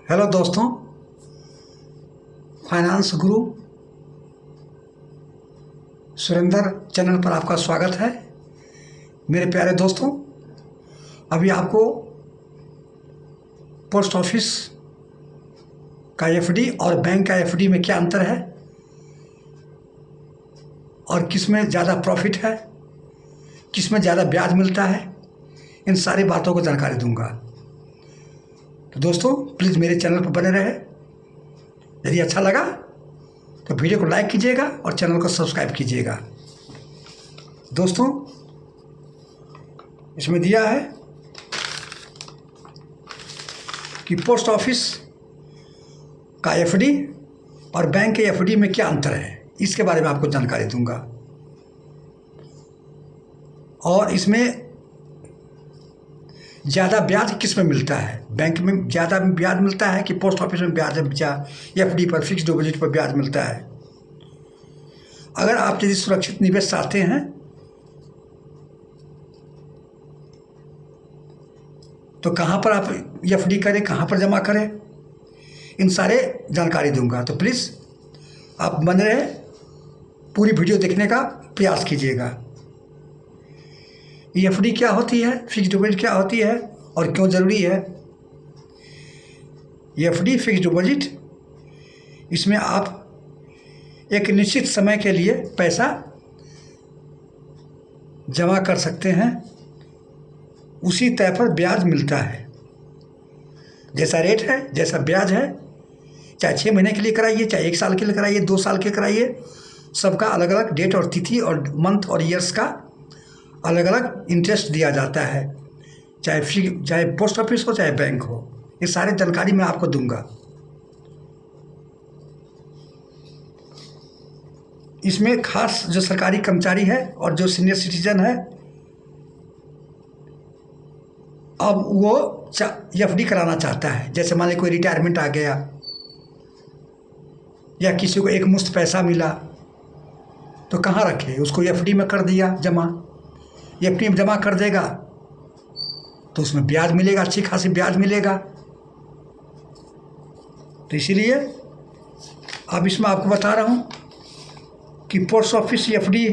Hello दोस्तों, finance गुरु Surendra channel पर आपका स्वागत है। मेरे प्यारे दोस्तों, अभी आपको पोस्ट ऑफिस का एफडी और बैंक का एफडी में क्या अंतर है और किस में ज़्यादा प्रॉफिट है, किस में ज़्यादा ब्याज मिलता है, इन सारी बातों को जानकारी दूंगा। तो दोस्तों प्लीज़ मेरे चैनल पर बने रहे। यदि अच्छा लगा तो वीडियो को लाइक कीजिएगा और चैनल को सब्सक्राइब कीजिएगा। दोस्तों इसमें दिया है कि पोस्ट ऑफिस का एफडी और बैंक के एफडी में क्या अंतर है, इसके बारे में आपको जानकारी दूंगा। और इसमें ज़्यादा ब्याज किस में मिलता है, बैंक में ज़्यादा ब्याज मिलता है कि पोस्ट ऑफिस में ब्याज एफडी पर फिक्स डिपॉजिट पर ब्याज मिलता है। अगर आप यदि सुरक्षित निवेश चाहते हैं तो कहाँ पर आप एफडी करें, कहाँ पर जमा करें, इन सारे जानकारी दूंगा। तो प्लीज़ आप बने रहे, पूरी वीडियो देखने का प्रयास कीजिएगा। एफडी क्या होती है, फिक्स डिपॉजिट क्या होती है और क्यों ज़रूरी है। एफडी फिक्स डिपॉजिट, इसमें आप एक निश्चित समय के लिए पैसा जमा कर सकते हैं, उसी तय पर ब्याज मिलता है। जैसा रेट है, जैसा ब्याज है, चाहे 6 महीने के लिए कराइए, चाहे 1 साल के लिए कराइए, 2 साल के कराइए, सबका अलग अलग डेट और तिथि और मंथ और ईयर्स का अलग अलग इंटरेस्ट दिया जाता है। चाहे पोस्ट ऑफिस हो चाहे बैंक हो, ये सारी जानकारी मैं आपको दूंगा। इसमें खास जो सरकारी कर्मचारी है और जो सीनियर सिटीजन है, अब वो एफडी कराना चाहता है। जैसे मान लीजिए कोई रिटायरमेंट आ गया या किसी को एक मुश्त पैसा मिला, तो कहाँ रखे, उसको एफडी में कर दिया जमा। एफडी में जमा कर देगा तो उसमें ब्याज मिलेगा, अच्छी खासी ब्याज मिलेगा। तो इसीलिए अब इसमें आपको बता रहा हूँ कि पोस्ट ऑफिस एफडी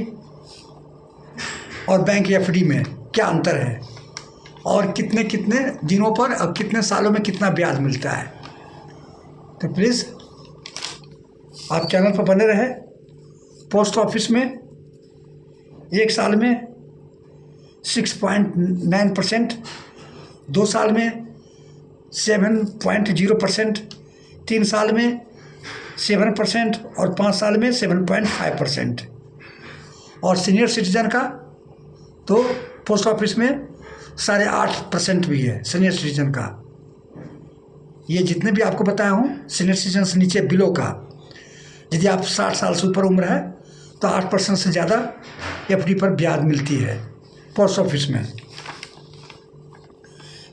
और बैंक एफडी में क्या अंतर है और कितने कितने दिनों पर और कितने सालों में कितना ब्याज मिलता है। तो प्लीज़ आप चैनल पर बने रहे। पोस्ट ऑफिस में 1 साल में 6.9%, 2 साल में 7.0%, 3 साल में 7% और 5 साल में 7.5%। और सीनियर सिटीजन का तो पोस्ट ऑफिस में 8.5% भी है सीनियर सिटीजन का। ये जितने भी आपको बताया हूँ सीनियर सिटीजन से नीचे बिलो का, यदि आप 60 साल से ऊपर उम्र है तो 8% से ज़्यादा एफडी पर ब्याज मिलती है पोस्ट ऑफिस में।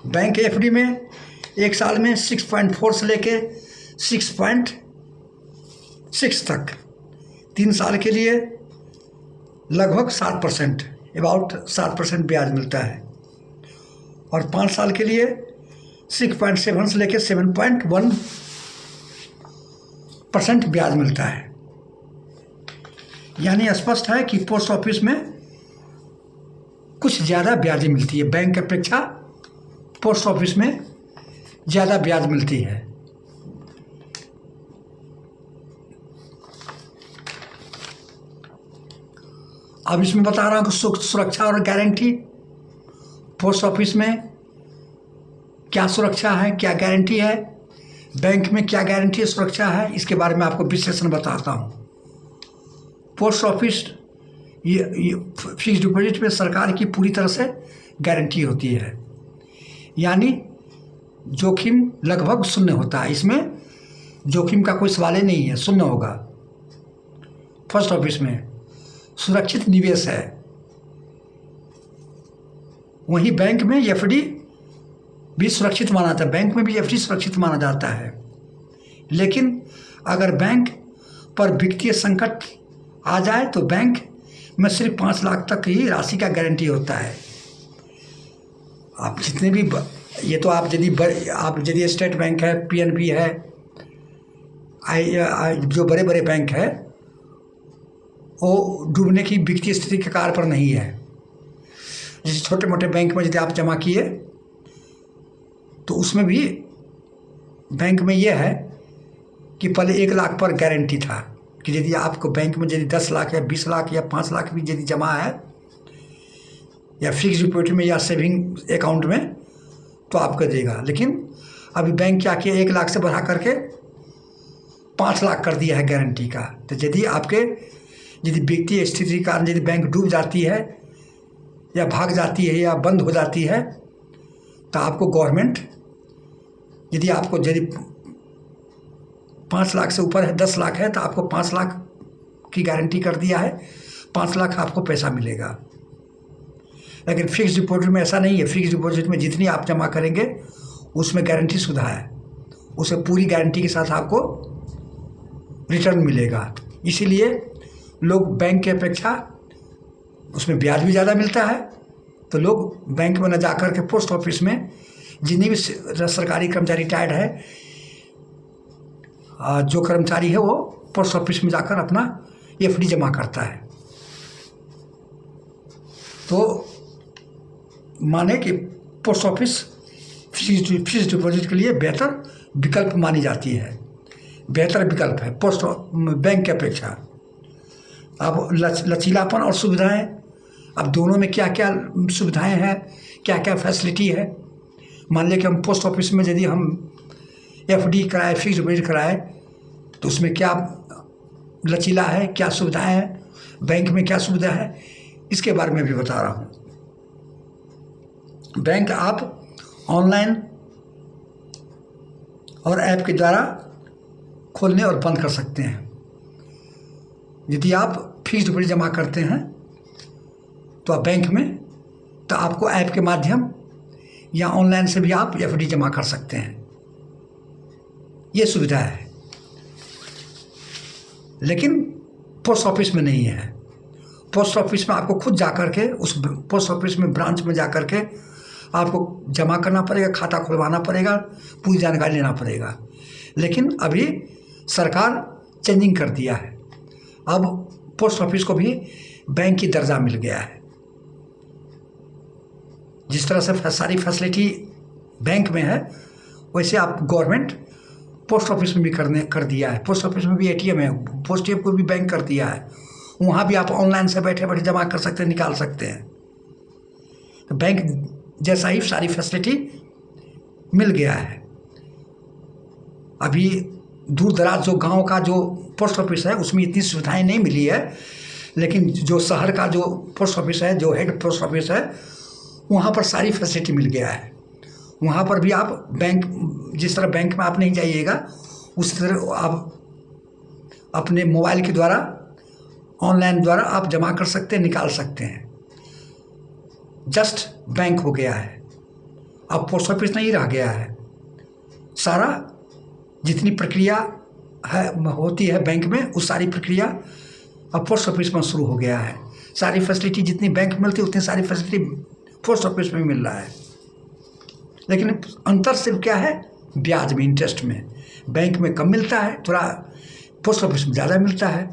बैंक एफडी में 1 साल में 6.4 से लेके 6.6 तक, 3 साल के लिए लगभग 7%, अबाउट 7% ब्याज मिलता है। और 5 साल के लिए 6.7 से लेके 7.1% ब्याज मिलता है। यानी स्पष्ट है कि पोस्ट ऑफिस में कुछ ज़्यादा ब्याज मिलती है, बैंक की अपेक्षा पोस्ट ऑफिस में ज़्यादा ब्याज मिलती है। अब इसमें बता रहा हूँ कि सुरक्षा और गारंटी, पोस्ट ऑफिस में क्या सुरक्षा है, क्या गारंटी है, बैंक में क्या गारंटी है, सुरक्षा है, इसके बारे में आपको विश्लेषण बताता हूँ। पोस्ट ऑफिस ये फिक्स डिपॉजिट में सरकार की पूरी तरह से गारंटी होती है, यानी जोखिम लगभग शून्य होता है। इसमें जोखिम का कोई सवाल ही नहीं है, शून्य होगा। पोस्ट ऑफिस में सुरक्षित निवेश है। वहीं बैंक में एफडी भी सुरक्षित माना जाता है, बैंक में भी एफडी सुरक्षित माना जाता है। लेकिन अगर बैंक पर वित्तीय संकट आ जाए तो बैंक में सिर्फ 5 लाख तक ही राशि का गारंटी होता है। आप जितने भी ये तो आप यदि स्टेट बैंक है, पीएनबी है, जो बड़े बड़े बैंक है, वो डूबने की वित्तीय स्थिति के कार पर नहीं है। जैसे छोटे मोटे बैंक में यदि आप जमा किए तो उसमें भी बैंक में ये है कि पहले 1 लाख पर गारंटी था कि यदि आपको बैंक में यदि 10 लाख या 20 लाख या 5 लाख भी यदि जमा है या फिक्स डिपॉजिट में या सेविंग अकाउंट में तो आपको देगा। लेकिन अभी बैंक क्या किया, 1 लाख से बढ़ा करके 5 लाख कर दिया है गारंटी का। तो यदि वित्तीय स्थिति के कारण यदि बैंक डूब जाती है या भाग जाती है या बंद हो जाती है तो आपको गवर्नमेंट यदि 5 लाख से ऊपर है, 10 लाख है, तो आपको 5 लाख की गारंटी कर दिया है, 5 लाख आपको पैसा मिलेगा। लेकिन फिक्स डिपॉजिट में ऐसा नहीं है। फिक्स डिपॉजिट में जितनी आप जमा करेंगे उसमें गारंटी शुदा है, उसे पूरी गारंटी के साथ आपको रिटर्न मिलेगा। इसीलिए लोग बैंक के अपेक्षा उसमें ब्याज भी ज़्यादा मिलता है तो लोग बैंक में न जा कर के पोस्ट ऑफिस में, जितनी भी सरकारी कर्मचारी रिटायर्ड है, जो कर्मचारी है वो पोस्ट ऑफिस में जाकर अपना एफडी जमा करता है। तो माने कि पोस्ट ऑफिस फिक्स डिपॉजिट के लिए बेहतर विकल्प मानी जाती है, बेहतर विकल्प है पोस्ट बैंक के अपेक्षा। अब लचीलापन और सुविधाएं, अब दोनों में क्या क्या सुविधाएं हैं, क्या क्या फैसिलिटी है। मान लिया कि हम पोस्ट ऑफिस में यदि हम एफडी कराए, फिक्स डिपॉजिट कराए, तो उसमें क्या लचीला है, क्या सुविधाएं हैं, बैंक में क्या सुविधा है, इसके बारे में भी बता रहा हूँ। बैंक आप ऑनलाइन और ऐप के द्वारा खोलने और बंद कर सकते हैं। यदि आप फिक्स डिपॉजिट जमा करते हैं तो आप बैंक में, तो आपको ऐप के माध्यम या ऑनलाइन से भी आप एफडी जमा कर सकते हैं, ये सुविधा है। लेकिन पोस्ट ऑफिस में नहीं है। पोस्ट ऑफिस में आपको खुद जाकर के, उस पोस्ट ऑफिस में ब्रांच में जाकर के आपको जमा करना पड़ेगा, खाता खुलवाना पड़ेगा, पूरी जानकारी लेना पड़ेगा। लेकिन अभी सरकार चेंजिंग कर दिया है, अब पोस्ट ऑफिस को भी बैंक की दर्जा मिल गया है। जिस तरह से सारी फैसिलिटी बैंक में है, वैसे आप गवर्नमेंट पोस्ट ऑफिस में भी कर दिया है। पोस्ट ऑफिस में भी एटीएम है, पोस्ट एटीएम को भी बैंक कर दिया है, वहाँ भी आप ऑनलाइन से बैठे बैठे जमा कर सकते हैं, निकाल सकते हैं। तो बैंक जैसा ही सारी फैसिलिटी मिल गया है। अभी दूर दराज जो गांव का जो पोस्ट ऑफिस है उसमें इतनी सुविधाएं नहीं मिली है, लेकिन जो शहर का जो पोस्ट ऑफिस है, जो हेड पोस्ट ऑफिस है, वहाँ पर सारी फैसिलिटी मिल गया है। वहाँ पर भी आप बैंक, जिस तरह बैंक में आप नहीं जाइएगा, उसी तरह आप अपने मोबाइल के द्वारा, ऑनलाइन द्वारा आप जमा कर सकते हैं, निकाल सकते हैं। जस्ट बैंक हो गया है, अब पोस्ट ऑफिस नहीं रह गया है। सारा जितनी प्रक्रिया है होती है बैंक में, उस सारी प्रक्रिया अब पोस्ट ऑफिस में शुरू हो गया है। सारी फैसिलिटी जितनी बैंक में मिलती है उतनी सारी फैसिलिटी पोस्ट ऑफिस में मिल रहा है। लेकिन अंतर सिर्फ क्या है, ब्याज में, इंटरेस्ट में। बैंक में कम मिलता है थोड़ा, पोस्ट ऑफिस में ज़्यादा मिलता है।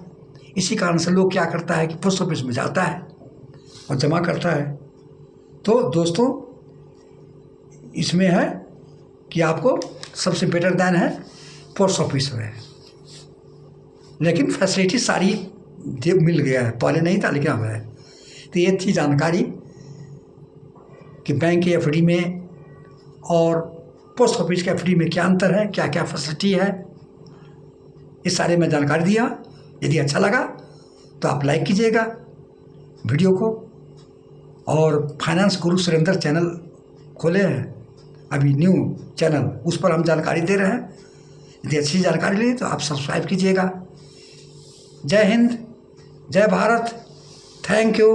इसी कारण से लोग क्या करता है कि पोस्ट ऑफिस में जाता है और जमा करता है। तो दोस्तों, इसमें है कि आपको सबसे बेटर दान है पोस्ट ऑफिस में, लेकिन फैसिलिटी सारी मिल गया है, पहले नहीं था लेकिन अब है। तो ये थी जानकारी कि बैंक के एफडी में और पोस्ट ऑफिस के एफडी में क्या अंतर है, क्या क्या फैसिलिटी है, इस सारे में जानकारी दिया। यदि अच्छा लगा तो आप लाइक कीजिएगा वीडियो को, और फाइनेंस गुरु सुरेंद्र चैनल खोले हैं अभी न्यू चैनल, उस पर हम जानकारी दे रहे हैं। यदि अच्छी जानकारी लें तो आप सब्सक्राइब कीजिएगा। जय हिंद, जय भारत, थैंक यू।